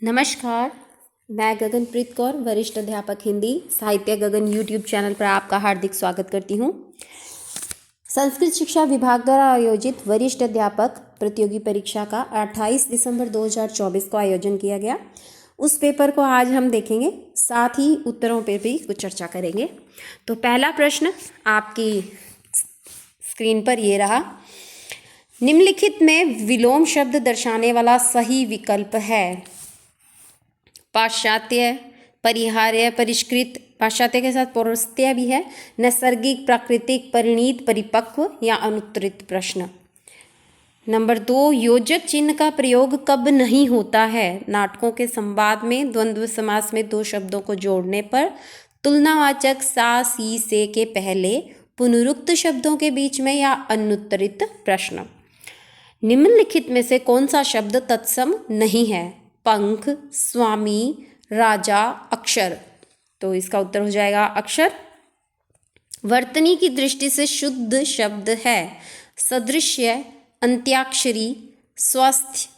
नमस्कार, मैं गगनप्रीत कौर, वरिष्ठ अध्यापक हिंदी साहित्य गगन यूट्यूब चैनल पर आपका हार्दिक स्वागत करती हूँ। संस्कृत शिक्षा विभाग द्वारा आयोजित वरिष्ठ अध्यापक प्रतियोगी परीक्षा का 28 दिसंबर 2024 को आयोजन किया गया। उस पेपर को आज हम देखेंगे, साथ ही उत्तरों पर भी कुछ चर्चा करेंगे। तो पहला प्रश्न आपकी स्क्रीन पर ये रहा। निम्नलिखित में विलोम शब्द दर्शाने वाला सही विकल्प है। पाश्चात्य, परिहार्य, परिष्कृत, पाश्चात्य के साथ पौरस्त्य भी है, नैसर्गिक, प्राकृतिक, परिणीत, परिपक्व या अनुत्तरित प्रश्न। नंबर 2, योजक चिन्ह का प्रयोग कब नहीं होता है? नाटकों के संवाद में द्वंद्व समास में दो शब्दों को जोड़ने पर, तुलनावाचक सा सी से के पहले, पुनरुक्त शब्दों के बीच में या अनुत्तरित प्रश्न। निम्नलिखित में से कौन सा शब्द तत्सम नहीं है? पंख, स्वामी, राजा, अक्षर। तो इसका उत्तर हो जाएगा अक्षर। वर्तनी की दृष्टि से शुद्ध शब्द है सदृश्य, अंत्याक्षरी, स्वस्थ,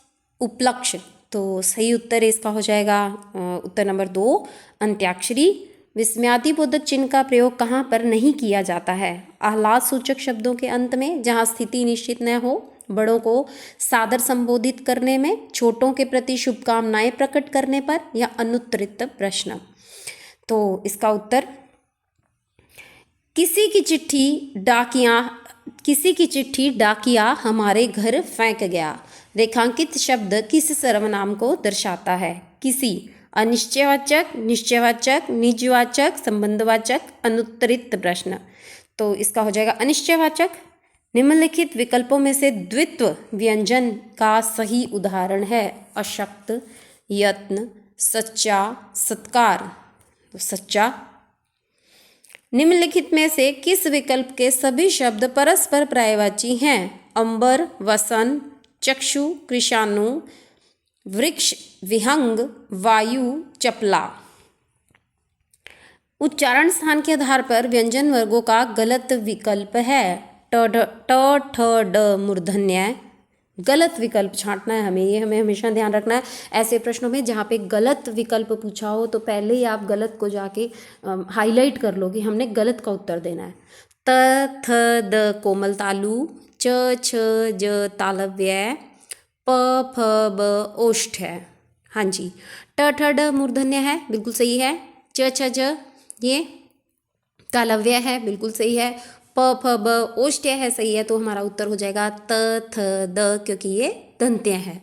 उपलक्ष्य। तो सही उत्तर इसका हो जाएगा उत्तर नंबर 2, अंत्याक्षरी। विस्मयादिबोधक चिन्ह का प्रयोग कहाँ पर नहीं किया जाता है? आह्लाद सूचक शब्दों के अंत में, जहाँ स्थिति निश्चित न हो, बड़ों को सादर संबोधित करने में, छोटों के प्रति शुभकामनाएं प्रकट करने पर या अनुत्तरित प्रश्न। तो इसका उत्तर, किसी की चिट्ठी डाकिया हमारे घर फेंक गया। रेखांकित शब्द किस सर्वनाम को दर्शाता है? किसी, अनिश्चयवाचक, निश्चयवाचक, निजवाचक, संबंधवाचक, अनुत्तरित प्रश्न। तो इसका हो जाएगा अनिश्चयवाचक। निम्नलिखित विकल्पों में से द्वित्व व्यंजन का सही उदाहरण है? अशक्त, यत्न, सच्चा, सत्कार। तो सच्चा। निम्नलिखित में से किस विकल्प के सभी शब्द परस्पर पर्यायवाची हैं? अंबर, वसन, चक्षु, कृशाणु, वृक्ष, विहंग, वायु, चपला। उच्चारण स्थान के आधार पर व्यंजन वर्गों का गलत विकल्प है ट ठ ड मूर्धन्य। गलत विकल्प छांटना है हमें, ये हमें हमेशा ध्यान रखना है। ऐसे प्रश्नों में जहाँ पे गलत विकल्प पूछा हो तो पहले ही आप गलत को जाके हाईलाइट कर लो कि हमने गलत का उत्तर देना है। त थ द कोमल तालु, च छ ज तालव्य, प फ ब ओष्ठ है। हाँ जी, ट ठ ड मूर्धन्य है, बिल्कुल सही है। च छ ज ये तालव्य है, बिल्कुल सही है। प फ ब ओष्ठ्य है, सही है। तो हमारा उत्तर हो जाएगा त थ द, क्योंकि ये दंत्य है।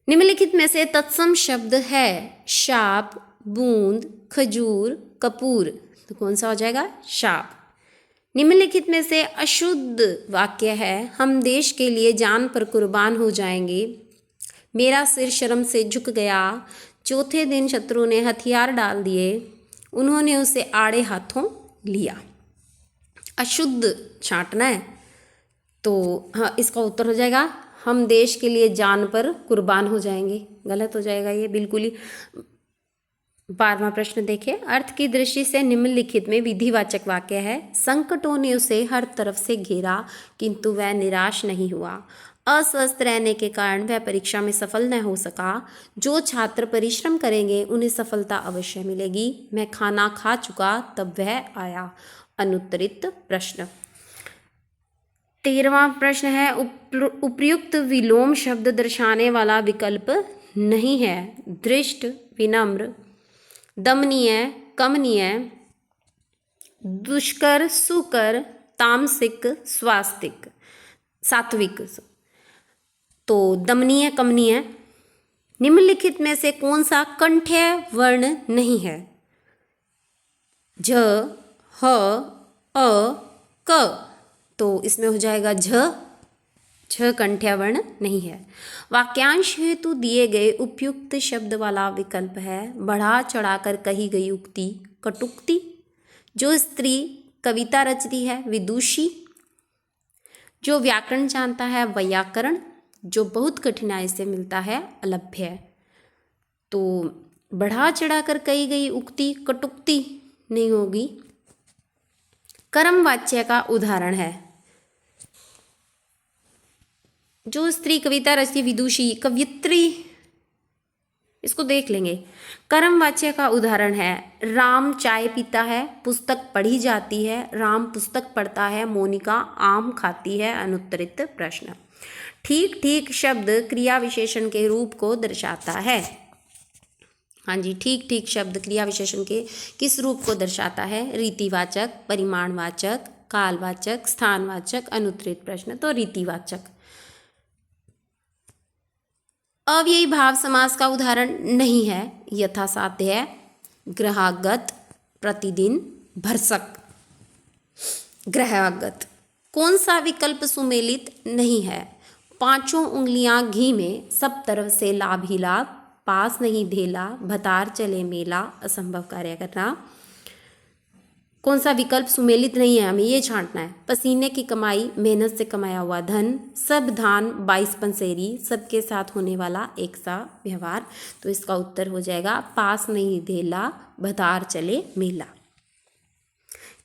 निम्नलिखित में से तत्सम शब्द है? शाप, बूंद, खजूर, कपूर। तो कौन सा हो जाएगा? शाप। निम्नलिखित में से अशुद्ध वाक्य है? हम देश के लिए जान पर कुर्बान हो जाएंगे, मेरा सिर शर्म से झुक गया, चौथे दिन शत्रु ने हथियार डाल दिए, उन्होंने उसे आड़े हाथों लिया। अशुद्ध छांटना है। तो हाँ, इसका उत्तर हो जाएगा हम देश के लिए जान पर कुर्बान हो जाएंगे। गलत हो जाएगा ये बिल्कुल ही। 12वां प्रश्न देखिए। अर्थ की दृष्टि से निम्नलिखित में विधिवाचक वाक्य है? संकटों ने उसे हर तरफ से घेरा किंतु वह निराश नहीं हुआ। अस्वस्थ रहने के कारण वह परीक्षा में सफल न हो सका। जो छात्र परिश्रम करेंगे उन्हें सफलता अवश्य मिलेगी। मैं खाना खा चुका तब वह आया। अनुत्तरित प्रश्न। 13वां प्रश्न है, उपर्युक्त विलोम शब्द दर्शाने वाला विकल्प नहीं है? दृष्ट, विनम्र, दमनीय, कमनीय, दुष्कर, सुकर, तामसिक, स्वास्तिक, सात्विक। तो दमनीय, कमनीय। निम्नलिखित में से कौन सा कंठ्य वर्ण नहीं है? झ, ह, अ, क। तो इसमें हो जाएगा झ कंठ्य वर्ण नहीं है। वाक्यांश हेतु दिए गए उपयुक्त शब्द वाला विकल्प है? बढ़ा चढ़ाकर कही गई उक्ति, कटुक्ति। जो स्त्री कविता रचती है, विदुषी। जो व्याकरण जानता है, वैयाकरण। जो बहुत कठिनाई से मिलता है, अलभ्य। तो बढ़ा चढ़ाकर कही गई उक्ति, कटुक्ति नहीं होगी। कर्म वाच्य का उदाहरण है? जो स्त्री कविता रचती, विदुषी, कवयित्री इसको देख लेंगे। कर्मवाच्य का उदाहरण है, राम चाय पीता है, पुस्तक पढ़ी जाती है, राम पुस्तक पढ़ता है, मोनिका आम खाती है। अनुत्तरित प्रश्न। ठीक ठीक शब्द क्रिया विशेषण के रूप को दर्शाता है। हाँ जी, ठीक ठीक शब्द क्रिया विशेषण के किस रूप को दर्शाता है? रीतिवाचक, परिमाणवाचक, कालवाचक, स्थानवाचक। अनुत्तरित प्रश्न, तो रीतिवाचक। अव्ययी भाव समास का उदाहरण नहीं है। यथासाध्य है, ग्रहागत, प्रतिदिन, भरसक। ग्रहागत। कौन सा विकल्प सुमेलित नहीं है? पांचों उंगलियां घी में, सब तरफ से लाभ ही लाभ, पास नहीं धेला, भतार चले मेला, असंभव कार्य करना। कौन सा विकल्प सुमेलित नहीं है, हमें ये छांटना है। पसीने की कमाई, मेहनत से कमाया हुआ धन, सब धान 22 पंसेरी, सबके साथ होने वाला एक सा व्यवहार। तो इसका उत्तर हो जाएगा पास नहीं धेला, भतार चले मेला।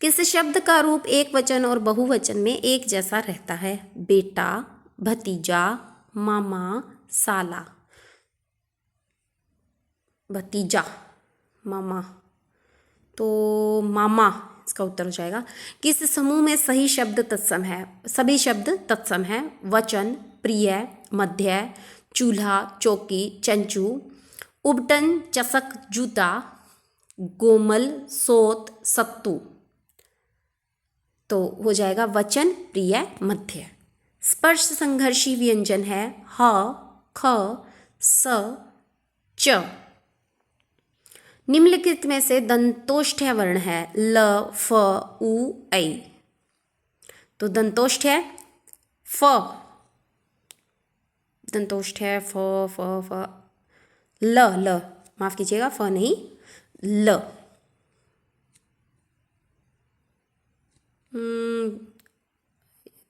किस शब्द का रूप एक वचन और बहुवचन में एक जैसा रहता है? बेटा, भतीजा, मामा, साला। भतीजा, मामा, तो मामा इसका उत्तर हो जाएगा। किस समूह में सही शब्द तत्सम है? सभी शब्द तत्सम है। वचन, प्रिय, मध्य, चूल्हा, चौकी, चंचू, उबटन, चसक, जूता, गोमल, सोत, सत्तू। तो हो जाएगा वचन, प्रिय, मध्य। स्पर्श संघर्षी व्यंजन है ह, ख, स, च। निम्नलिखित में से दंतोष्ठ्य वर्ण है ल, फ, उ, ऐ। तो दंतोष्ठ्य फ, दंतोष्ठ्य फ, फ, फ, ल, माफ कीजिएगा, फ नहीं, ल।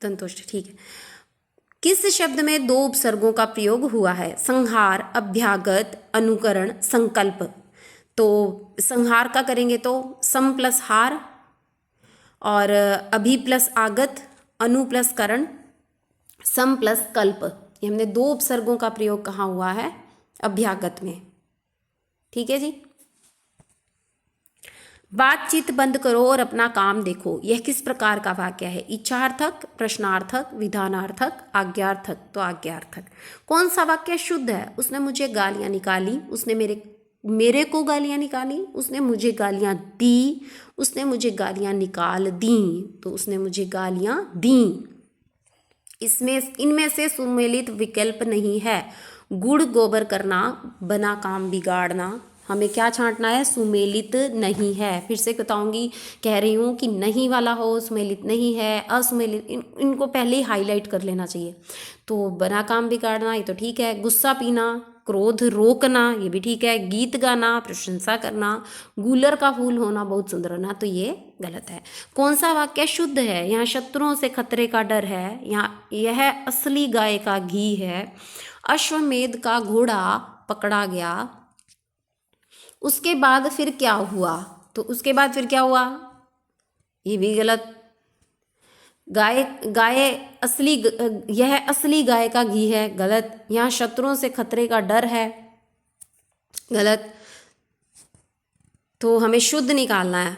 दंतोष्ठ्य, ठीक है। किस शब्द में दो उपसर्गों का प्रयोग हुआ है? संहार, अभ्यागत, अनुकरण, संकल्प। तो संहार का करेंगे तो सम प्लस हार, और अभि प्लस आगत, अनु प्लस करण, सम प्लस कल्प। ये हमने दो उपसर्गों का प्रयोग कहाँ हुआ है? अभ्यागत में। ठीक है जी। बातचीत बंद करो और अपना काम देखो, यह किस प्रकार का वाक्य है? इच्छार्थक, प्रश्नार्थक, विधानार्थक, आज्ञार्थक। तो आज्ञार्थक। कौन सा वाक्य शुद्ध है? उसने मुझे गालियां निकाली, उसने मेरे को गालियां निकाली, उसने मुझे गालियां दी, उसने मुझे गालियां निकाल दी। तो उसने मुझे गालियां दी। इनमें से सुमेलित विकल्प नहीं है। गुड़ गोबर करना, बना काम बिगाड़ना। हमें क्या छांटना है? सुमेलित नहीं है। फिर से बताऊंगी, कह रही हूँ कि नहीं वाला हो, सुमेलित नहीं है, असुमेलित, इनको पहले ही हाईलाइट कर लेना चाहिए। तो बना काम बिगाड़ना, ये तो ठीक है। गुस्सा पीना, क्रोध रोकना, ये भी ठीक है। गीत गाना, प्रशंसा करना, गूलर का फूल होना, बहुत सुंदर होना, तो ये गलत है। कौन सा वाक्य शुद्ध है? यहाँ शत्रुओं से खतरे का डर है, यहाँ यह असली गाय का घी है, अश्वमेध का घोड़ा पकड़ा गया। उसके बाद फिर क्या हुआ? तो उसके बाद फिर क्या हुआ? ये भी गलत। गाय असली, यह असली गाय का घी है, गलत। यहाँ शत्रुओं से खतरे का डर है, गलत। तो हमें शुद्ध निकालना है।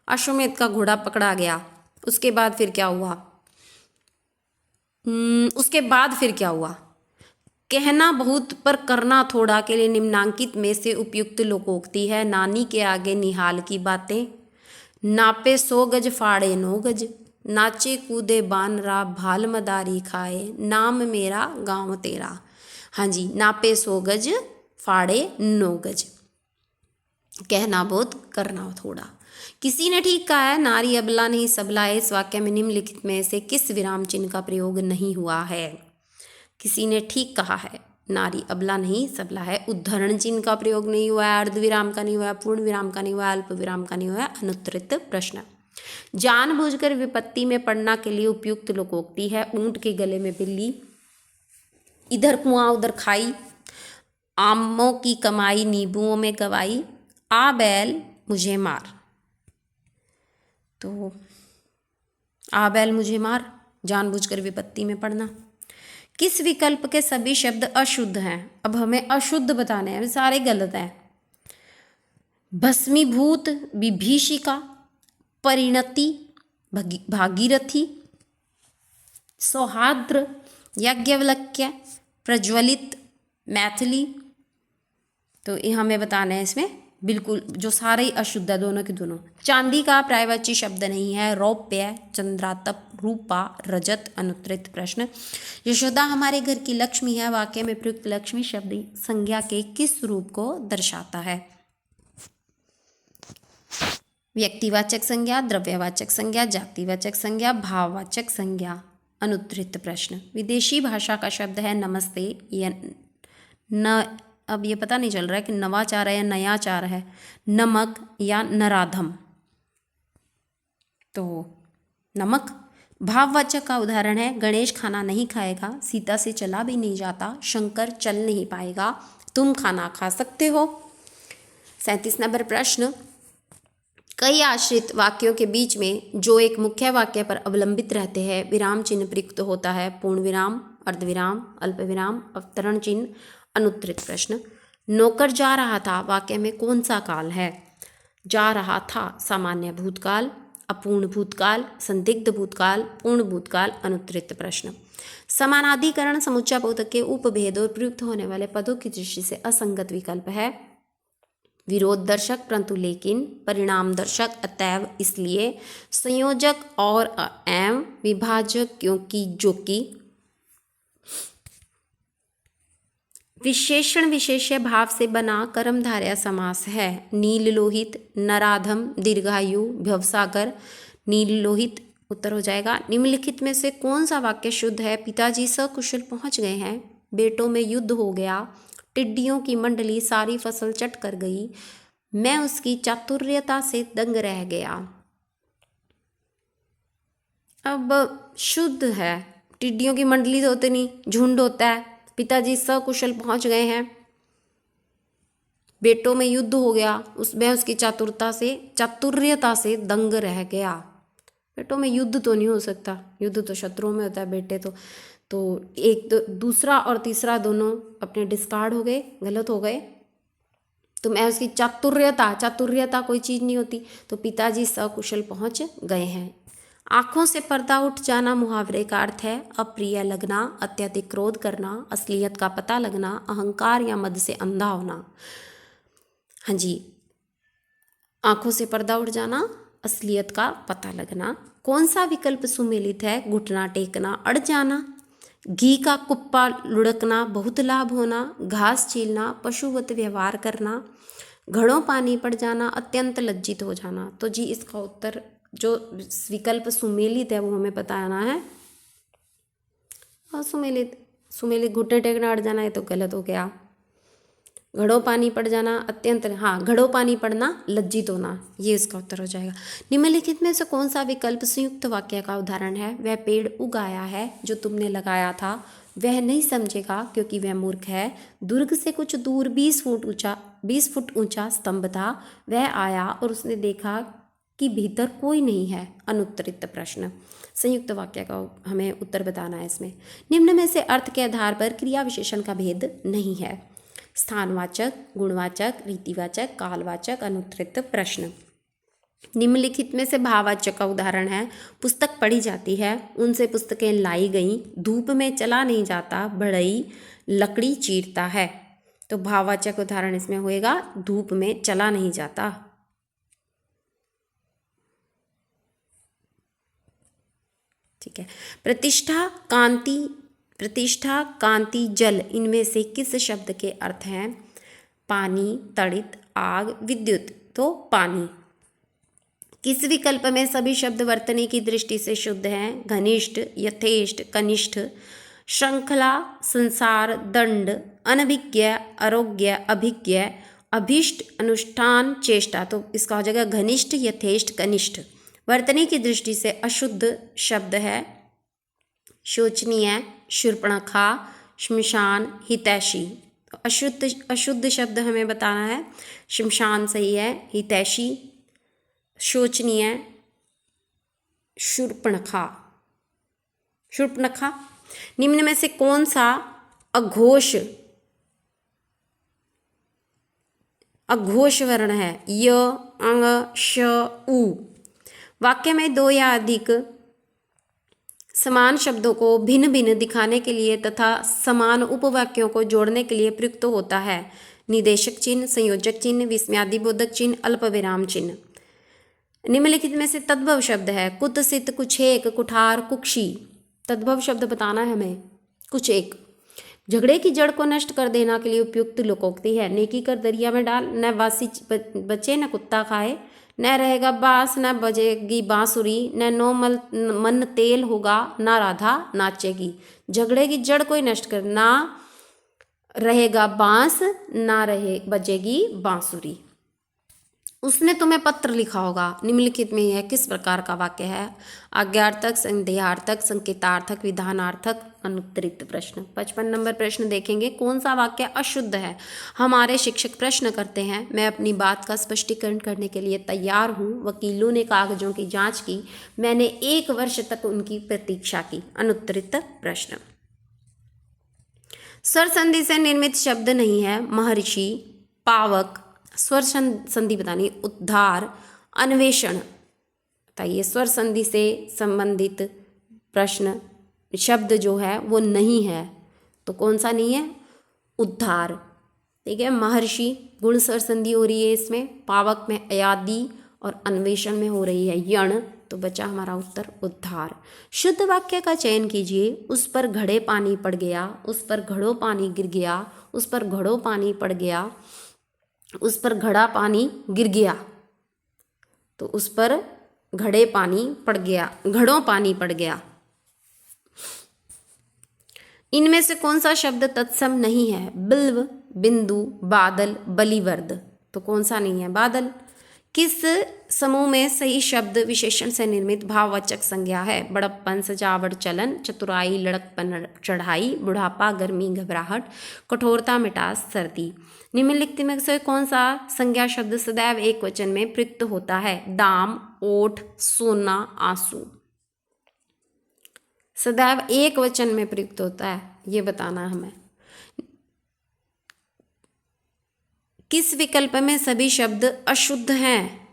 अश्वमेध का घोड़ा पकड़ा गया, उसके बाद फिर क्या हुआ? उसके बाद फिर क्या हुआ? कहना बहुत पर करना थोड़ा के लिए निम्नांकित में से उपयुक्त लोकोक्ति है। नानी के आगे निहाल की बातें, नापे 100 गज फाड़े 9 गज, नाचे कूदे बानरा भाल मदारी खाए, नाम मेरा गांव तेरा। हाँ जी, नापे 100 गज फाड़े 9 गज। कहना बहुत करना थोड़ा। किसी ने ठीक कहा है, नारी अबला नहीं सबला है। इस वाक्य में निम्नलिखित में से किस विराम चिन्ह का प्रयोग नहीं हुआ है? किसी ने ठीक कहा है, नारी अबला नहीं सबला है। उद्धरण चिन्ह का प्रयोग नहीं हुआ है, अर्ध विराम का नहीं हुआ है, पूर्ण विराम का नहीं हुआ है, अल्प विराम का नहीं हुआ है। अनुत्तरित प्रश्न। जानबूझकर विपत्ति में पड़ना के लिए उपयुक्त लोकोक्ति है। ऊंट के गले में बिल्ली, इधर कुआं उधर खाई, आमों की कमाई नींबुओं में गवाई, आ बैल मुझे मार। तो आ बैल मुझे मार, जानबूझकर विपत्ति में पड़ना। किस विकल्प के सभी शब्द अशुद्ध हैं? अब हमें अशुद्ध बताने हैं, सारे गलत हैं। भस्मीभूत, विभीषिका, परिणति, भागीरथी, सौहार्द्र, याज्ञवल्क्य, प्रज्वलित, मैथिली। तो ये हमें बताना है इसमें बिल्कुल जो सारे ही अशुद्ध है, दोनों के दोनों। चांदी का पर्यायवाची शब्द नहीं है। रौप्य, चंद्रातप, रूपा, रजत। अनुत्तरित प्रश्न। यशोदा हमारे घर की लक्ष्मी है वाक्य में प्रयुक्त लक्ष्मी शब्द संज्ञा के किस रूप को दर्शाता है? व्यक्तिवाचक संज्ञा, द्रव्यवाचक संज्ञा, जातिवाचक संज्ञा, भाववाचक संज्ञा। अनुत्तरित प्रश्न। विदेशी भाषा का शब्द है नमस्ते या न, अब ये पता नहीं चल रहा है कि नवाचार है या नयाचार है, नमक या नराधम। तो नमक। भाववाचक का उदाहरण है गणेश खाना नहीं खाएगा, सीता से चला भी नहीं जाता, शंकर चल नहीं पाएगा, तुम खाना खा सकते हो। 37 नंबर प्रश्न। कई आश्रित वाक्यों के बीच में जो एक मुख्य वाक्य पर अवलंबित रहते हैं विराम चिन्ह प्रयुक्त होता है। पूर्ण विराम, अर्धविराम, अल्प विराम, अवतरण चिन्ह। अनुत्तरित प्रश्न। नौकर जा रहा था वाक्य में कौन सा काल है? जा रहा था सामान्य भूतकाल, अपूर्ण भूतकाल, संदिग्ध भूतकाल, पूर्ण भूतकाल। अनुत्तरित प्रश्न। समानाधिकरण समुच्चय बोधक के उपभेद और प्रयुक्त होने वाले पदों की दृष्टि से असंगत विकल्प है विरोध दर्शक परंतु लेकिन, परिणाम दर्शक अतएव इसलिए, संयोजक और एवं, विभाजक क्योंकि जो कि। विशेषण विशेष्य भाव से बना कर्मधारय समास है। नील लोहित, नराधम, दीर्घायु, भवसागर। नील लोहित उत्तर हो जाएगा। निम्नलिखित में से कौन सा वाक्य शुद्ध है? पिताजी सकुशल पहुंच गए हैं, बेटों में युद्ध हो गया, टिड्डियों की मंडली सारी फसल चट कर गई, मैं उसकी चातुर्यता से दंग रह गया। अब शुद्ध है, टिड्डियों की मंडली तो होती नहीं, झुंड होता है। पिताजी सकुशल पहुंच गए हैं, बेटों में युद्ध हो गया, उसमें उसकी चातुर्यता से दंग रह गया। बेटों में युद्ध तो नहीं हो सकता, युद्ध तो शत्रुओं में होता है, बेटे तो एक तो दूसरा और तीसरा दोनों अपने डिस्कार्ड हो गए, गलत हो गए। तो मैं उसकी चातुर्यता कोई चीज़ नहीं होती। तो पिताजी सकुशल पहुंच गए हैं। आँखों से पर्दा उठ जाना मुहावरे का अर्थ है अप्रिय लगना, अत्यधिक क्रोध करना, असलियत का पता लगना, अहंकार या मद से अंधा होना। हाँ जी, आँखों से पर्दा उठ जाना, असलियत का पता लगना। कौन सा विकल्प सुमेलित है? घुटना टेकना, अड़ जाना, घी का कुप्पा लुढ़कना, बहुत लाभ होना, घास छीलना, पशुवत व्यवहार करना, घड़ों पानी पड़ जाना, अत्यंत लज्जित हो जाना। तो जी इसका उत्तर जो विकल्प सुमेलित है वो हमें बताना है। और सुमेलित घुटने टेकना, अड़ जाना, ये तो गलत हो गया। घड़ों पानी पड़ जाना, अत्यंत, हाँ घड़ों पानी पड़ना, लज्जित होना, ये इसका उत्तर हो जाएगा। निम्नलिखित में से कौन सा विकल्प संयुक्त वाक्य का उदाहरण है? वह पेड़ उगाया है जो तुमने लगाया था, वह नहीं समझेगा क्योंकि वह मूर्ख है। दुर्ग से कुछ दूर 20 फुट ऊंचा स्तंभ था, वह आया और उसने देखा कि भीतर कोई नहीं है। अनुत्तरित प्रश्न। संयुक्त वाक्य का हमें उत्तर बताना है इसमें। निम्न में से अर्थ के आधार पर क्रिया विशेषण का भेद नहीं है। स्थानवाचक, गुणवाचक, रीतिवाचक, कालवाचक। अनुत्तरित प्रश्न। निम्नलिखित में से भाववाचक का उदाहरण है पुस्तक पढ़ी जाती है, उनसे पुस्तकें लाई गई, धूप में चला नहीं जाता, बढ़ई लकड़ी चीरता है। तो भाववाचक उदाहरण इसमें होएगा धूप में चला नहीं जाता। ठीक है। प्रतिष्ठा, कांति, जल, इनमें से किस शब्द के अर्थ हैं? पानी, तड़ित, आग, विद्युत। तो पानी। किस विकल्प में सभी शब्द वर्तने की दृष्टि से शुद्ध हैं? घनिष्ठ, यथेष्ट, कनिष्ठ, श्रृंखला, संसार, दंड, अनभिज्ञ, आरोग्य, अभिज्ञ, अभिष्ट, अनुष्ठान, चेष्टा। तो इसका हो जाएगा घनिष्ठ, यथेष्ट, कनिष्ठ। वर्तने की दृष्टि से अशुद्ध शब्द है शोचनीय, शूर्पणखा, श्मशान, हितैषी। अशुद्ध शब्द हमें बताना है। श्मशान सही है, हितैषी, शोचनीय, शूर्पणखा। निम्न में से कौन सा अघोष वर्ण है? य, अंग, श, उ। वाक्य में दो या अधिक समान शब्दों को भिन्न भिन्न दिखाने के लिए तथा समान उपवाक्यों को जोड़ने के लिए प्रयुक्त होता है। निदेशक चिन्ह, संयोजक चिन्ह, विस्मयादिबोधक चिन्ह, अल्पविराम चिन्ह। निम्नलिखित में से तद्भव शब्द है। कुत्सित, कुछेक, कुठार, कुक्षी। तद्भव शब्द बताना है हमें। कुछेक झगड़े की जड़ को नष्ट कर देना के लिए उपयुक्त लोकोक्ति है। नेकी कर दरिया में डाल, न वासी बचे न कुत्ता खाए, न रहेगा बांस न बजेगी बांसुरी, न नो मन तेल होगा, ना राधा नाचेगी। झगड़े की जड़ को ही नष्ट कर, ना रहेगा बांस ना रहे बजेगी बांसुरी। उसने तुम्हें पत्र लिखा होगा। निम्नलिखित में यह किस प्रकार का वाक्य है? आज्ञार्थक, संदेहार्थक, संकेतार्थक, विधानार्थक, अनुत्तरित प्रश्न। 55 नंबर प्रश्न देखेंगे। कौन सा वाक्य अशुद्ध है? हमारे शिक्षक प्रश्न करते हैं। मैं अपनी बात का स्पष्टीकरण करने के लिए तैयार हूँ। वकीलों ने कागजों की जांच की। मैंने 1 वर्ष तक उनकी प्रतीक्षा की। अनुत्तरित प्रश्न। स्वर संधि से निर्मित शब्द नहीं है। महर्षि, पावक। स्वर संधि बतानी। उद्धार, अन्वेषण। बताइए स्वर संधि से संबंधित प्रश्न शब्द जो है वो नहीं है, तो कौन सा नहीं है? उद्धार। ठीक है। महर्षि गुण स्वर संधि हो रही है इसमें। पावक में अयादि और अन्वेषण में हो रही है यण, तो बचा हमारा उत्तर उद्धार। शुद्ध वाक्य का चयन कीजिए। उस पर घड़े पानी पड़ गया, उस पर घड़ों पानी गिर गया, उस पर घड़ों पानी पड़ गया, उस पर घड़ा पानी गिर गया, तो उस पर घड़े पानी पड़ गया, घड़ों पानी पड़ गया। इनमें से कौन सा शब्द तत्सम नहीं है? बिल्व, बिंदु, बादल, बलिवर्द। तो कौन सा नहीं है? बादल। किस समूह में सही शब्द विशेषण से निर्मित भाववाचक संज्ञा है? बड़प्पन, सजावट, चलन, चतुराई, लड़कपन, चढ़ाई, बुढ़ापा, गर्मी, घबराहट, कठोरता, मिठास, सर्दी। निम्नलिखित में से कौन सा संज्ञा शब्द सदैव एक वचन में प्रयुक्त होता है? दाम, ओठ, सोना, आंसू। सदैव एक वचन में प्रयुक्त होता है, ये बताना है हमें। किस विकल्प में सभी शब्द अशुद्ध हैं?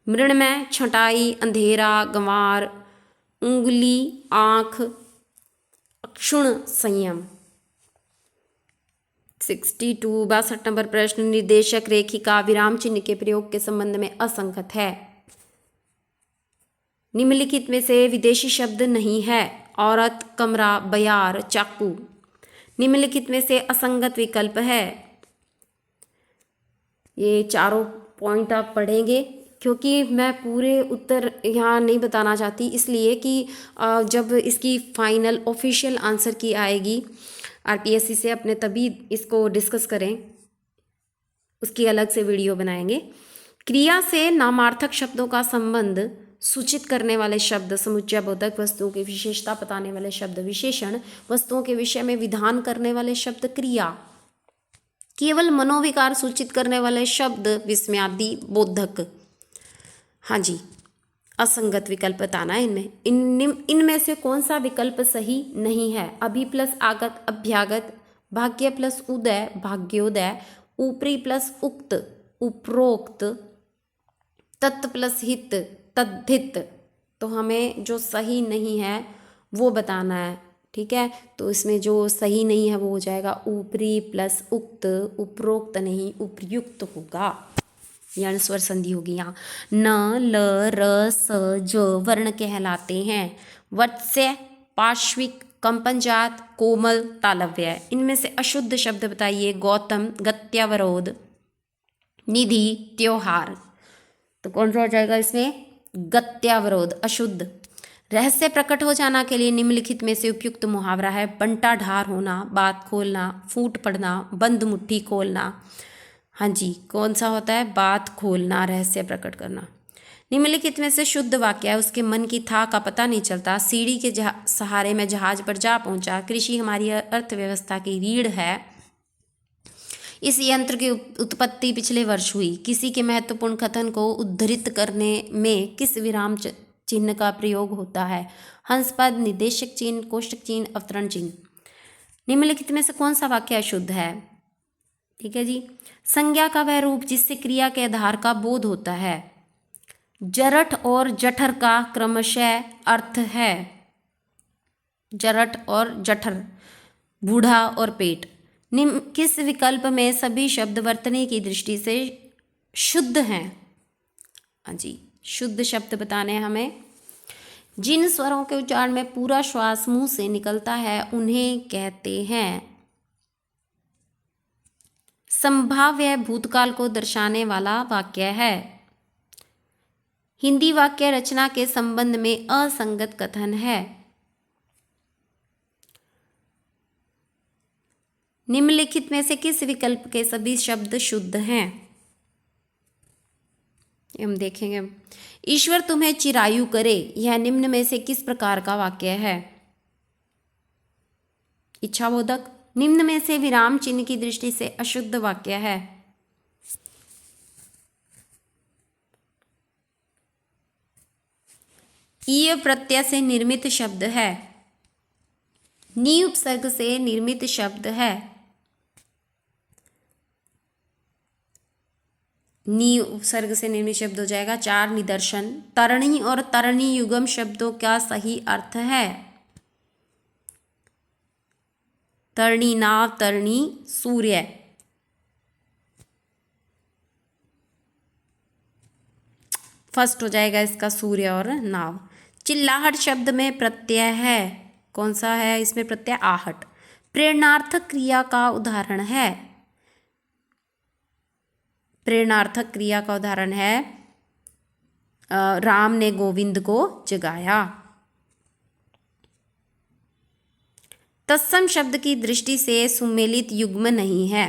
मृण्मय, छटाई, अंधेरा, गंवार, उंगली, आंख, अक्षुण, संयम। 62 नंबर प्रश्न। निर्देशक रेखिका विराम चिन्ह के प्रयोग के संबंध में असंगत है। निम्नलिखित में से विदेशी शब्द नहीं है। औरत, कमरा, बयार, चाकू। निम्नलिखित में से असंगत विकल्प है। ये चारों पॉइंट आप पढ़ेंगे, क्योंकि मैं पूरे उत्तर यहाँ नहीं बताना चाहती, इसलिए कि जब इसकी फाइनल ऑफिशियल आंसर की आएगी आरपीएससी से अपने, तभी इसको डिस्कस करें, उसकी अलग से वीडियो बनाएंगे। क्रिया से नामार्थक शब्दों का संबंध सूचित करने वाले शब्द समुच्चय बोधक, वस्तुओं की विशेषता बताने वाले शब्द विशेषण, वस्तुओं के विषय में विधान करने वाले शब्द क्रिया, केवल मनोविकार सूचित करने वाले शब्द विस्मयादि बोधक। हाँ जी, असंगत विकल्प बताना है इनमें। इनमें से कौन सा विकल्प सही नहीं है? अभि प्लस आगत, अभ्यागत, भाग्य प्लस उदय, भाग्योदय, ऊपरी प्लस उक्त, उपरोक्त, तत् प्लस हित, तद्धित। तो हमें जो सही नहीं है वो बताना है। ठीक है, तो इसमें जो सही नहीं है वो हो जाएगा ऊपरी प्लस उक्त, उपरोक्त नहीं उपयुक्त होगा, यानी स्वर संधि होगी यहाँ। न, ल, र, स, ज वर्ण कहलाते हैं। वत्स्य, पार्श्विक, कंपनजात, कोमल, तालव्य। इनमें से अशुद्ध शब्द बताइए। गौतम, गत्यावरोध, निधि, त्योहार। तो कौन सा हो जाएगा इसमें? गत्यावरोध अशुद्ध। रहस्य प्रकट हो जाना के लिए निम्नलिखित में से उपयुक्त मुहावरा है। बंटा ढार होना, बात खोलना, फूट पड़ना, बंद मुट्ठी खोलना। हाँ जी, कौन सा होता है? बात खोलना, रहस्य प्रकट करना। निम्नलिखित में से शुद्ध वाक्य है। उसके मन की था का पता नहीं चलता, सीढ़ी के सहारे में जहाज पर जा पहुंचा, कृषि हमारी अर्थव्यवस्था की रीढ़ है, इस यंत्र की उत्पत्ति पिछले वर्ष हुई, किसी के महत्वपूर्ण कथन को उद्धृत करने में किस विराम चिन्ह का प्रयोग होता है। हंस पद, निर्देशक चिन्ह, कोष्टक चिन्ह, अवतरण चिन्ह। निम्नलिखित में से कौन सा वाक्य अशुद्ध है? ठीक है जी। संज्ञा का वह रूप जिससे क्रिया के आधार का बोध होता है। जरठ और जठर का क्रमशः अर्थ है। जरठ और जठर, बूढ़ा और पेट। निम्न किस विकल्प में सभी शब्द वर्तने की दृष्टि से शुद्ध हैं? हाँ जी, शुद्ध शब्द बताने हैं हमें। जिन स्वरों के उच्चारण में पूरा श्वास मुंह से निकलता है उन्हें कहते हैं। संभाव्य भूतकाल को दर्शाने वाला वाक्य है। हिंदी वाक्य रचना के संबंध में असंगत कथन है। निम्नलिखित में से किस विकल्प के सभी शब्द शुद्ध हैं? हम देखेंगे। ईश्वर तुम्हें चिरायु करे, यह निम्न में से किस प्रकार का वाक्य है? इच्छाबोधक। निम्न में से विराम चिन्ह की दृष्टि से अशुद्ध वाक्य है। ईय प्रत्यय से निर्मित शब्द है। नी उपसर्ग से निर्मित शब्द है। नी उपसर्ग से निर्मित शब्द हो जाएगा। 4 निदर्शन। तरणी और तरणी युगम शब्दों का सही अर्थ है। तरणी नाव, तरणी सूर्य। फर्स्ट हो जाएगा इसका सूर्य और नाव। चिल्लाहट शब्द में प्रत्यय है। कौन सा है इसमें प्रत्यय? आहट। प्रेरणार्थक क्रिया का उदाहरण है। प्रेरणार्थक क्रिया का उदाहरण है राम ने गोविंद को जगाया। तत्सम शब्द की दृष्टि से सुमेलित युग्म नहीं है।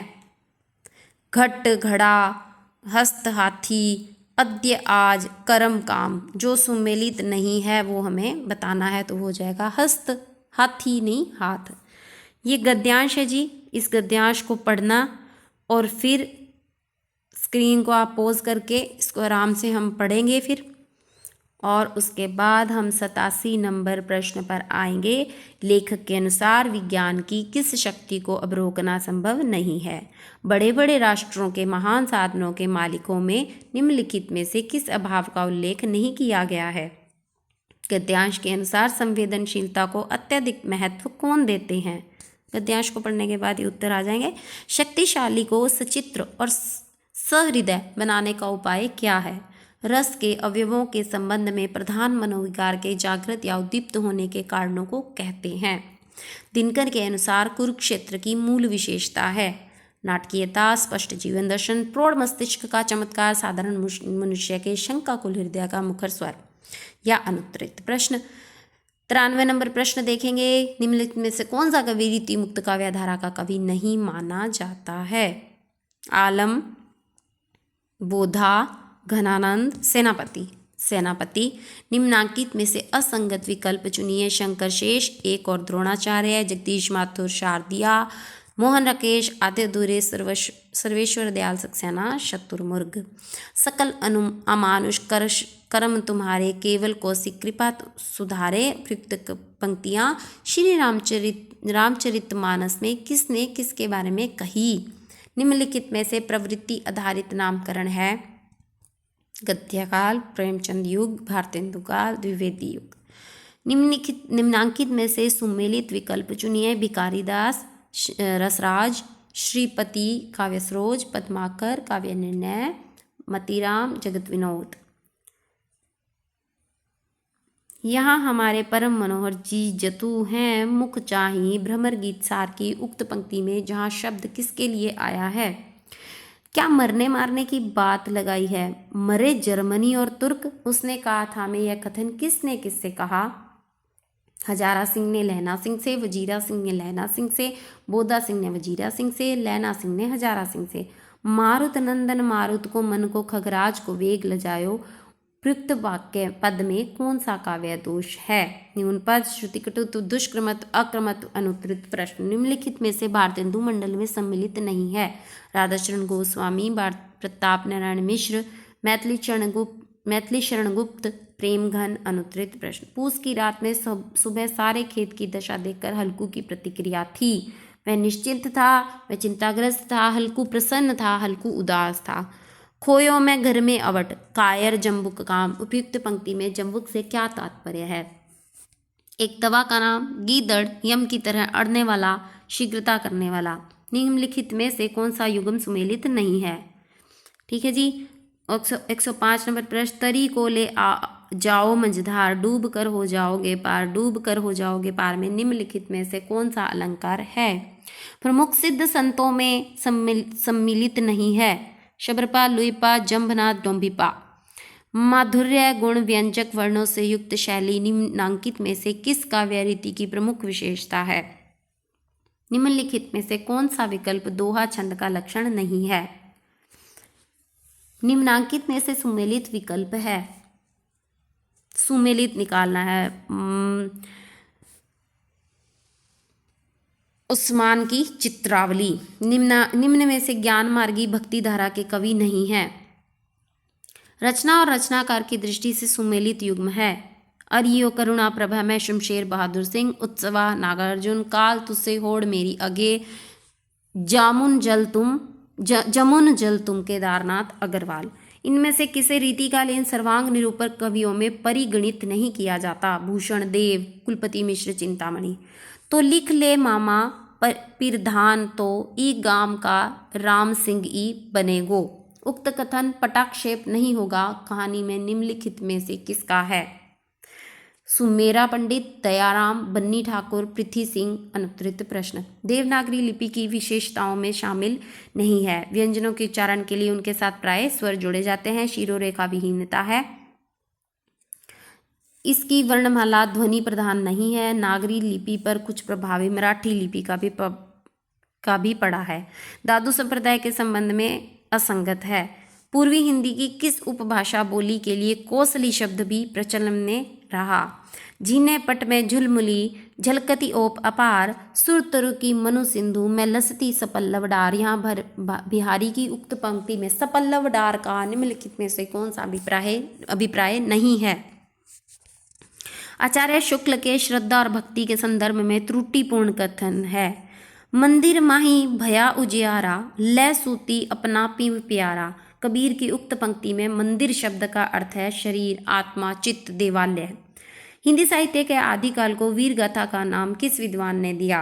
घट, घड़ा, हस्त, हाथी, अद्य, आज, कर्म, काम। जो सुमेलित नहीं है वो हमें बताना है, तो हो जाएगा हस्त। हाथी नहीं, हाथ। ये गद्यांश है जी। इस गद्यांश को पढ़ना और फिर स्क्रीन को आप पॉज करके इसको आराम से हम पढ़ेंगे फिर, और उसके बाद हम 87 नंबर प्रश्न पर आएंगे। लेखक के अनुसार विज्ञान की किस शक्ति को अब रोकना संभव नहीं है? बड़े बड़े राष्ट्रों के महान साधनों के मालिकों में निम्नलिखित में से किस अभाव का उल्लेख नहीं किया गया है? गद्यांश के अनुसार संवेदनशीलता को अत्यधिक महत्व कौन देते हैं? गद्यांश को पढ़ने के बाद ये उत्तर आ जाएंगे। शक्तिशाली को सचित्र और सहृदय बनाने का उपाय क्या है? रस के अवयवों के संबंध में प्रधान मनोविकार के जागृत या उद्दीप्त होने के कारणों को कहते हैं। दिनकर के अनुसार कुरुक्षेत्र की मूल विशेषता है नाटकीयता, स्पष्ट जीवन दर्शन, प्रौढ़ मस्तिष्क का चमत्कार, साधारण मनुष्य के शंकाकुल हृदय का मुखर स्वर या अनुत्तरित। प्रश्न 93 नंबर प्रश्न देखेंगे। निम्नलिखित में से कौन सा कवि रीति मुक्त काव्यधारा का कवि नहीं माना जाता है? आलम, बोधा, घनानंद, सेनापति। सेनापति। निम्नांकित में से असंगत विकल्प चुनिए। शंकर शेष, एक और द्रोणाचार्य, जगदीश माथुर, शारदिया, मोहन राकेश, आदित्य दूरे, सर्वेश्वर दयाल सक्सेना, शत्रुमुर्ग। सकल अमानुष कर्म तुम्हारे, केवल कौशिक कृपा सुधारे। प्रयुक्त पंक्तियाँ श्री रामचरितमानस में किसने किसके बारे में कही? निम्नलिखित में से प्रवृत्ति आधारित नामकरण है। गद्यकाल, प्रेमचंद युग, भारतेंदु काल, द्विवेदी युग। निम्नांकित में से सुमेलित विकल्प चुनिए। भिखारीदास, रसराज, श्रीपति, काव्यसरोज, पद्माकर, काव्य निर्णय, मतीराम, जगत विनोद। यहाँ हमारे परम मनोहर जी जतु हैं। मुख चाही भ्रमर गीत सार की उक्त पंक्ति में जहाँ शब्द किसके लिए आया है? क्या मरने मारने की बात लगाई है? मरे जर्मनी और तुर्क। उसने कहा था मैं, यह कथन किसने किससे कहा? हजारा सिंह ने लहना सिंह से, वजीरा सिंह ने लहना सिंह से, बोधा सिंह ने वजीरा सिंह से, लहना सिंह ने हजारा सिंह से। मारुत नंदन मारुत को मन को खगराज को वेग लजायो। प्रयुक्त वाक्य पद में कौन सा काव्य दोष है? न्यून पद, श्रुतिकटु, दुष्क्रमत, अक्रमत, अनुत्तरित। प्रश्न निम्नलिखित में से भारतेंदु मंडल में सम्मिलित नहीं है। राधाचरण गोस्वामी, प्रताप नारायण मिश्र, मैथिली चरण मैथिली शरणगुप्त प्रेमघन अनुत्तरित प्रश्न। पूस की रात में सुबह सारे खेत की दशा देखकर हल्कू की प्रतिक्रिया थी। वह निश्चिंत था, वह चिंताग्रस्त था। हल्कू प्रसन्न था, हल्कू उदास था। खोयो मैं घर में अवट, कायर जम्बुक काम। उपयुक्त पंक्ति में जम्बुक से क्या तात्पर्य है? एक तवा का नाम, गीदड़, यम की तरह अड़ने वाला, शीघ्रता करने वाला। निम्नलिखित में से कौन सा युग्म सुमेलित नहीं है? ठीक है जी। 105 नंबर प्रश्न। तरी को ले जाओ मझधार, डूब कर हो जाओगे पार, डूब कर हो जाओगे पार में निम्नलिखित में से कौन सा अलंकार है? प्रमुख सिद्ध संतों में सम्मिलित नहीं है। शबरपा, लुईपा, जंभनाथ, डोंबिपा। माधुर्य गुण व्यंजक वर्णों से युक्त शैली निम्नांकित में से किस काव्य रीति की प्रमुख विशेषता है? निम्नलिखित में से कौन सा विकल्प दोहा छंद का लक्षण नहीं है? निम्नांकित में से सुमेलित विकल्प है, सुमेलित निकालना है। उस्मान की चित्रावली। निम्न में से ज्ञान मार्गी भक्ति धारा के कवि नहीं है। रचना और रचनाकार की दृष्टि से सुमेलित युग्म है। अरियो करुणा प्रभा में शमशेर बहादुर सिंह, उत्सवा नागार्जुन, काल तुझसे होड़ मेरी अगे, जमुन जल तुम केदारनाथ अग्रवाल। इनमें से किसे रीतिकालीन सर्वांग निरूपक कवियों में परिगणित नहीं किया जाता? भूषण देव, कुलपति मिश्र, चिंतामणि। तो लिख ले मामा पिरधान तो ई गाम का राम सिंह ई बनेगो। उक्त कथन पटाक्षेप नहीं होगा। कहानी में निम्नलिखित में से किसका है? सुमेरा पंडित, दयाराम, बन्नी ठाकुर, पृथ्वी सिंह। अनुत्तरित प्रश्न। देवनागरी लिपि की विशेषताओं में शामिल नहीं है। व्यंजनों के उच्चारण के लिए उनके साथ प्राय स्वर जोड़े जाते हैं। शिरोरेखा विहीनता है। इसकी वर्णमाला ध्वनि प्रधान नहीं है। नागरी लिपि पर कुछ प्रभावी मराठी लिपि का भी पड़ा है। दादू संप्रदाय के संबंध में असंगत है। पूर्वी हिंदी की किस उपभाषा बोली के लिए कोसली शब्द भी प्रचलन में रहा? झीने पट में झुलमुली, झलकती ओप अपार, सुरतरु की मनु सिंधु में लसती सपल्लव डार। यहाँ बिहारी की उक्त पंक्ति में सपल्लव डार का निम्नलिखित में से कौन सा अभिप्राय नहीं है? आचार्य शुक्ल के श्रद्धा और भक्ति के संदर्भ में त्रुटिपूर्ण कथन है। मंदिर माही भया उजियारा, ले सूती अपना पीव प्यारा। कबीर की उक्त पंक्ति में मंदिर शब्द का अर्थ है शरीर, आत्मा, चित्त, देवालय। हिंदी साहित्य के आदिकाल को वीर गाथा का नाम किस विद्वान ने दिया?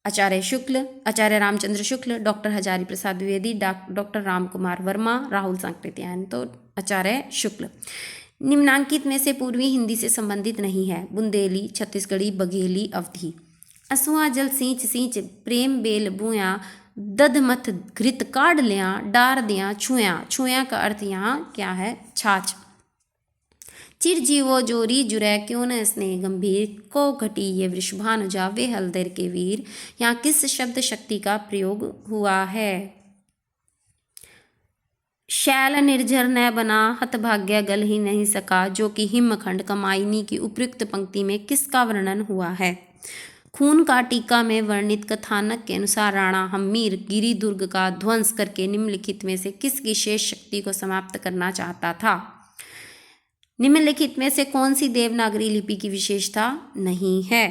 आचार्य शुक्ल, आचार्य रामचंद्र शुक्ल, डॉक्टर हजारी प्रसाद द्विवेदी, डॉक्टर राम कुमार वर्मा, राहुल सांकृत्यायन। तो आचार्य शुक्ल। निम्नांकित में से पूर्वी हिंदी से संबंधित नहीं है। बुंदेली, छत्तीसगढ़ी, बघेली, अवधी। असुआ जल सींच सींच प्रेम बेल बुया, दध मथ घृत काढ़ लिया, डार दिया छुया। छुया का अर्थ यहाँ क्या है? छाछ। चिर जीवो जोरी जुरै क्यों न स्नेह गंभीर, को घटी ये वृषभानु जावे हलदर के वीर। यहाँ किस शब्द शक्ति का प्रयोग हुआ है? शैल निर्झर न बना, हतभाग्य गल ही नहीं सका, जो कि हिमखंड कमायनी की उपयुक्त पंक्ति में किसका वर्णन हुआ है? खून का टीका में वर्णित कथानक के अनुसार राणा हम्मीर गिरी दुर्ग का ध्वंस करके निम्नलिखित में से किस विशेष शक्ति को समाप्त करना चाहता था? निम्नलिखित में से कौन सी देवनागरी लिपि की विशेषता नहीं है?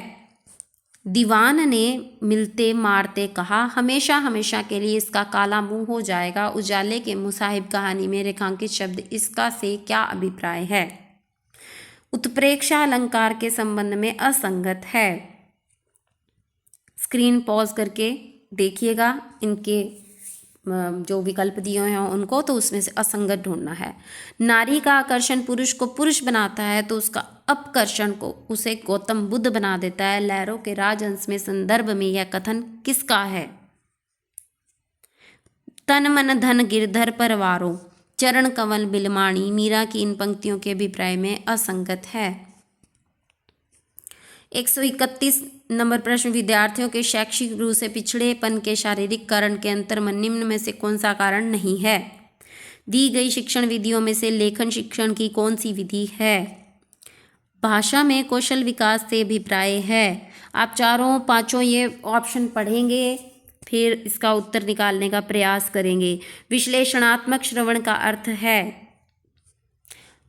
दीवान ने मिलते मारते कहा, हमेशा हमेशा के लिए इसका काला मुंह हो जाएगा। उजाले के मुसाहिब कहानी में रेखांकित शब्द इसका से क्या अभिप्राय है? उत्प्रेक्षा अलंकार के संबंध में असंगत है। स्क्रीन पॉज करके देखिएगा इनके जो विकल्प दिए हैं उनको, तो उसमें से असंगत ढूंढना है। नारी का आकर्षण पुरुष को पुरुष बनाता है तो उसका अपकर्षण को उसे गौतम बुद्ध बना देता है। लहरों के राजहंस में संदर्भ में यह कथन किसका है? तन मन धन गिरधर परवारो, चरण कंवल बिलमाणी। मीरा की इन पंक्तियों के अभिप्राय में असंगत है। 131 नंबर प्रश्न। विद्यार्थियों के शैक्षिक रूप से पिछड़ेपन के शारीरिक कारण के अंतर में निम्न में से कौन सा कारण नहीं है? दी गई शिक्षण विधियों में से लेखन शिक्षण की कौन सी विधि है? भाषा में कौशल विकास से अभिप्राय है। आप चारों पांचों ये ऑप्शन पढ़ेंगे, फिर इसका उत्तर निकालने का प्रयास करेंगे। विश्लेषणात्मक श्रवण का अर्थ है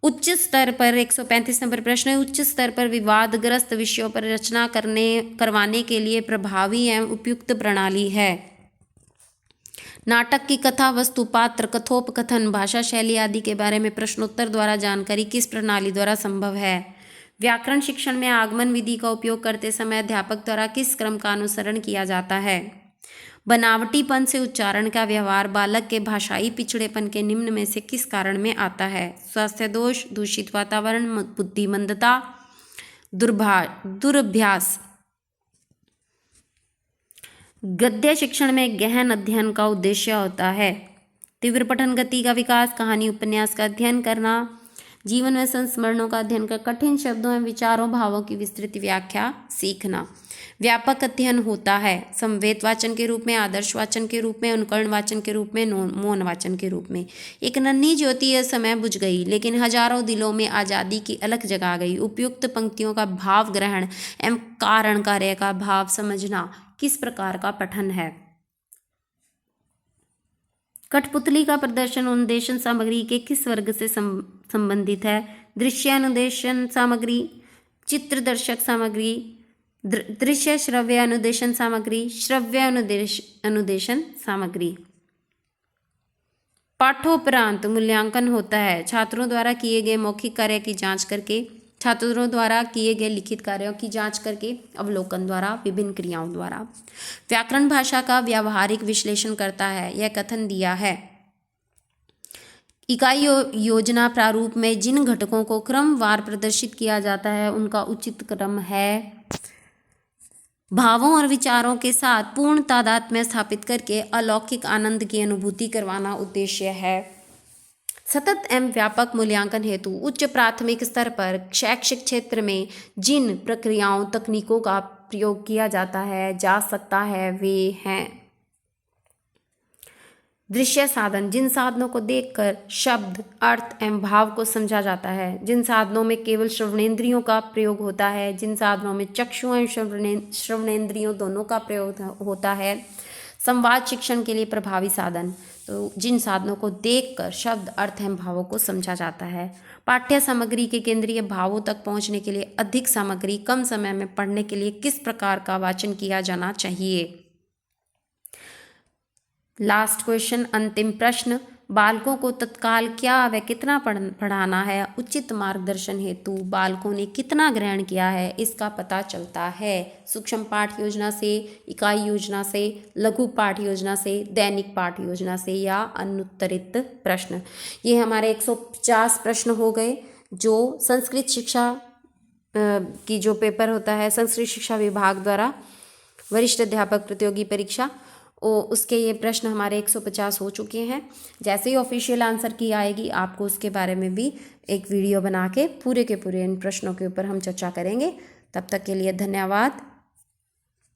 उच्च स्तर पर 135 नंबर प्रश्न है, उच्च स्तर पर विवादग्रस्त विषयों पर रचना करवाने के लिए प्रभावी एवं उपयुक्त प्रणाली है। नाटक की कथा, वस्तु, पात्र, कथोपकथन, भाषा शैली आदि के बारे में प्रश्नोत्तर द्वारा जानकारी किस प्रणाली द्वारा संभव है। व्याकरण शिक्षण में आगमन विधि का उपयोग करते समय अध्यापक द्वारा किस क्रम का अनुसरण किया जाता है। बनावटीपन से उच्चारण का व्यवहार बालक के भाषाई पिछड़ेपन के निम्न में से किस कारण में आता है। स्वास्थ्य दोष, दूषित वातावरण, बुद्धिमंदता, दुरभ्यास। गद्य शिक्षण में गहन अध्ययन का उद्देश्य होता है। तीव्र पठन गति का विकास, कहानी उपन्यास का अध्ययन करना, जीवन में संस्मरणों का अध्ययन कर कठिन शब्दों एवं विचारों भावों की विस्तृत व्याख्या सीखना। व्यापक अध्ययन होता है समवेत वाचन के रूप में, आदर्श वाचन के रूप में, अनुकरण वाचन के रूप में, मौन वाचन के रूप में। एक नन्ही ज्योति यह समय बुझ गई, लेकिन हजारों दिलों में आज़ादी की अलख जगा गई। उपयुक्त पंक्तियों का भाव ग्रहण एवं कारण कार्य का भाव समझना किस प्रकार का पठन है। कठपुतली का प्रदर्शन अनुदेशन सामग्री के किस वर्ग से संबंधित है। दृश्यानुदेशन सामग्री, चित्रदर्शक सामग्री, दृश्य श्रव्य अनुदेशन सामग्री, श्रव्य अनुदेशन सामग्री। पाठोपरांत मूल्यांकन होता है छात्रों द्वारा किए गए मौखिक कार्य की जांच करके, छात्रों द्वारा किए गए लिखित कार्यों की जांच करके, अवलोकन द्वारा, विभिन्न क्रियाओं द्वारा। व्याकरण भाषा का व्यावहारिक विश्लेषण करता है, यह कथन दिया है। इकाई योजना प्रारूप में जिन घटकों को क्रमवार प्रदर्शित किया जाता है उनका उचित क्रम है। भावों और विचारों के साथ पूर्ण तादात्म्य स्थापित करके अलौकिक आनंद की अनुभूति करवाना उद्देश्य है। सतत एवं व्यापक मूल्यांकन हेतु उच्च प्राथमिक स्तर पर शैक्षिक क्षेत्र में जिन प्रक्रियाओं तकनीकों का प्रयोग किया जा सकता है वे हैं। दृश्य साधन, जिन साधनों को देखकर शब्द, अर्थ एवं भाव को समझा जाता है, जिन साधनों में केवल श्रवणेंद्रियों का प्रयोग होता है, जिन साधनों में चक्षु एवं श्रवणेंद्रियों दोनों का प्रयोग होता है। संवाद शिक्षण के लिए प्रभावी साधन, तो जिन साधनों को देखकर शब्द, अर्थ एवं भावों को समझा जाता है। पाठ्य सामग्री के केंद्रीय भावों तक पहुंचने के लिए अधिक सामग्री कम समय में पढ़ने के लिए किस प्रकार का वाचन किया जाना चाहिए। लास्ट क्वेश्चन, अंतिम प्रश्न, बालकों को तत्काल क्या व कितना पढ़ाना है। उचित मार्गदर्शन हेतु बालकों ने कितना ग्रहण किया है इसका पता चलता है। सूक्ष्म पाठ योजना से, इकाई योजना से, लघु पाठ योजना से, दैनिक पाठ योजना से या अनुत्तरित प्रश्न। ये हमारे 150 प्रश्न हो गए जो संस्कृत शिक्षा की जो पेपर होता है संस्कृत शिक्षा विभाग द्वारा वरिष्ठ अध्यापक प्रतियोगी परीक्षा, उसके ये प्रश्न हमारे 150 हो चुके हैं। जैसे ही ऑफिशियल आंसर की आएगी आपको उसके बारे में भी एक वीडियो बना के पूरे के पूरे इन प्रश्नों के ऊपर हम चर्चा करेंगे। तब तक के लिए धन्यवाद।